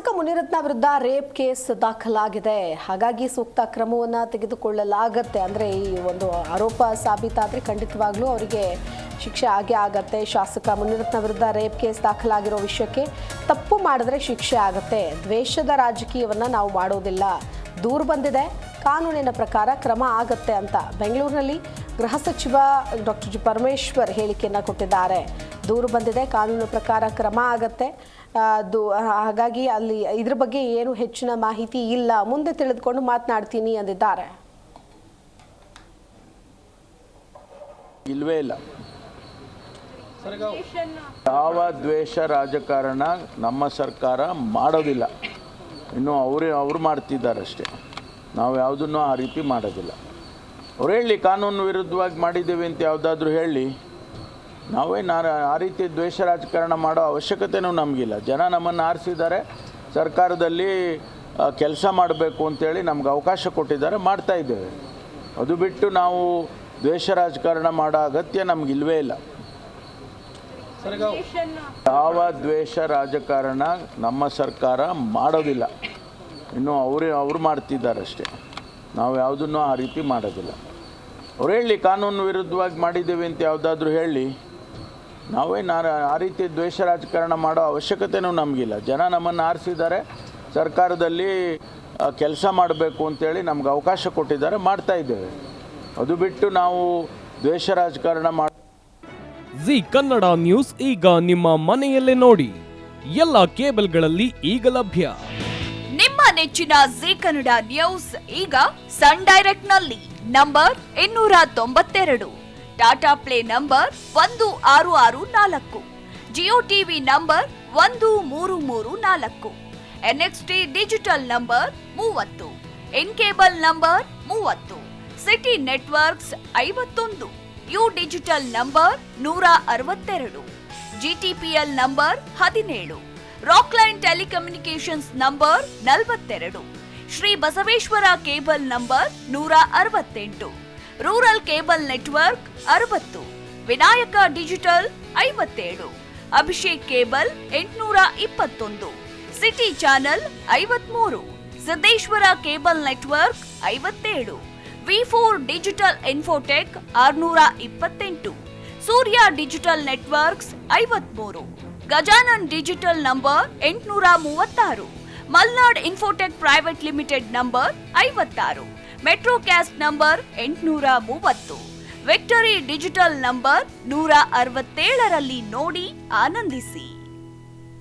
ಶಾಸಕ ಮುನಿರತ್ನ ವಿರುದ್ಧ rape case ದಾಖಲಾಗಿದೆ. ಹಾಗಾಗಿ ಸೂಕ್ತ ಕ್ರಮವನ್ನು ತೆಗೆದುಕೊಳ್ಳಲಾಗತ್ತೆ. ಅಂದರೆ ಈ ಒಂದು ಆರೋಪ ಸಾಬೀತಾದರೆ ಖಂಡಿತವಾಗ್ಲೂ ಅವರಿಗೆ ಶಿಕ್ಷೆ ಆಗೇ ಆಗತ್ತೆ. ಶಾಸಕ ಮುನಿರತ್ನ ವಿರುದ್ಧ ರೇಪ್ ಕೇಸ್ ದಾಖಲಾಗಿರೋ ವಿಷಯಕ್ಕೆ ತಪ್ಪು ಮಾಡಿದ್ರೆ ಶಿಕ್ಷೆ ಆಗತ್ತೆ. ದ್ವೇಷದ ರಾಜಕೀಯವನ್ನು ನಾವು ಮಾಡೋದಿಲ್ಲ. ದೂರು ಬಂದಿದೆ, ಕಾನೂನಿನ ಪ್ರಕಾರ ಕ್ರಮ ಆಗತ್ತೆ ಅಂತ ಬೆಂಗಳೂರಿನಲ್ಲಿ ಗೃಹ ಸಚಿವ ಡಾಕ್ಟರ್ ಜಿ ಪರಮೇಶ್ವರ್ ಹೇಳಿಕೆಯನ್ನು ಕೊಟ್ಟಿದ್ದಾರೆ. ದೂರು ಬಂದಿದೆ, ಕಾನೂನು ಪ್ರಕಾರ ಕ್ರಮ ಆಗತ್ತೆ. ಹಾಗಾಗಿ ಅಲ್ಲಿ ಇದ್ರ ಬಗ್ಗೆ ಏನು ಹೆಚ್ಚಿನ ಮಾಹಿತಿ ಇಲ್ಲ, ಮುಂದೆ ತಿಳಿದುಕೊಂಡು ಮಾತನಾಡ್ತೀನಿ ಅಂದಿದ್ದಾರೆ. ಇಲ್ವೇ ಇಲ್ಲ. ಯಾವ ದ್ವೇಷ ರಾಜಕಾರಣ ನಮ್ಮ ಸರ್ಕಾರ ಮಾಡೋದಿಲ್ಲ. ಇನ್ನು ಅವರು ಮಾಡ್ತಿದ್ದಾರೆ ಅಷ್ಟೇ. ನಾವು ಯಾವುದನ್ನು ಆ ರೀತಿ ಮಾಡೋದಿಲ್ಲ. ಅವ್ರು ಹೇಳಿ ಕಾನೂನು ವಿರುದ್ಧವಾಗಿ ಮಾಡಿದ್ದೀವಿ ಅಂತ ಯಾವುದಾದ್ರೂ ಹೇಳಿ. ಆ ರೀತಿ ದ್ವೇಷ ರಾಜಕಾರಣ ಮಾಡೋ ಅವಶ್ಯಕತೆಯೂ ನಮಗಿಲ್ಲ. ಜನ ನಮ್ಮನ್ನು ಆರಿಸಿದ್ದಾರೆ, ಸರ್ಕಾರದಲ್ಲಿ ಕೆಲಸ ಮಾಡಬೇಕು ಅಂತೇಳಿ ನಮ್ಗೆ ಅವಕಾಶ ಕೊಟ್ಟಿದ್ದಾರೆ, ಮಾಡ್ತಾ ಇದ್ದೇವೆ. ಅದು ಬಿಟ್ಟು ನಾವು ದ್ವೇಷ ರಾಜಕಾರಣ ಮಾಡೋ ಅಗತ್ಯ ನಮಗಿಲ್ವೇ ಇಲ್ಲ. ಯಾವ ದ್ವೇಷ ರಾಜಕಾರಣ ನಮ್ಮ ಸರ್ಕಾರ ಮಾಡೋದಿಲ್ಲ. ಇನ್ನು ಅವರು ಮಾಡ್ತಿದ್ದಾರೆ ಅಷ್ಟೇ. ನಾವು ಯಾವುದನ್ನು ಆ ರೀತಿ ಮಾಡೋದಿಲ್ಲ. ಅವ್ರು ಹೇಳಿ ಕಾನೂನು ವಿರುದ್ಧವಾಗಿ ಮಾಡಿದ್ದೀವಿ ಅಂತ ಯಾವುದಾದ್ರೂ ಹೇಳಿ. ಆ ರೀತಿ ದ್ವೇಷ ರಾಜಕಾರಣ ಮಾಡೋ ಅವಶ್ಯಕತೆಯೂ ನಮಗಿಲ್ಲ. ಜನ ನಮ್ಮನ್ನು ಆರಿಸಿದ್ದಾರೆ, ಸರ್ಕಾರದಲ್ಲಿ ಕೆಲಸ ಮಾಡಬೇಕು ಅಂತೇಳಿ ನಮ್ಗೆ ಅವಕಾಶ ಕೊಟ್ಟಿದ್ದಾರೆ, ಮಾಡ್ತಾ ಇದ್ದೇವೆ. ಅದು ಬಿಟ್ಟು ನಾವು ದ್ವೇಷ ರಾಜಕಾರಣ ಜಿ ಕನ್ನಡ ನ್ಯೂಸ್ ಈಗ ನಿಮ್ಮ ಮನೆಯಲ್ಲೇ ನೋಡಿ. ಎಲ್ಲ ಕೇಬಲ್ಗಳಲ್ಲಿ ಈಗ ಲಭ್ಯ. ನಿಮ್ಮ ನೆಚ್ಚಿನ ಜಿ ಕನ್ನಡ ನ್ಯೂಸ್ ಈಗ ಸನ್ ಡೈರೆಕ್ಟ್ ನಲ್ಲಿ number 292, Tata Play number 1664, Jio TV number 1334, NXT digital number 30, N cable number 30, Siti networks 51, U digital number 162, GTPL number 17, Rockline telecommunications number 42, Shri Basaveshwara cable number 168, rural cable network 60, Vinayaka digital 57, Abhishek cable 821, city channel 53, Siddeshwara cable network 57, ವಿ4 digital infotech 628, Surya digital networks 53, Gajanan digital number 836, Malnad infotech private limited number 56, metro cast number 830, victory digital number 167ರಲ್ಲಿ ನೋಡಿ ಆನಂದಿಸಿ.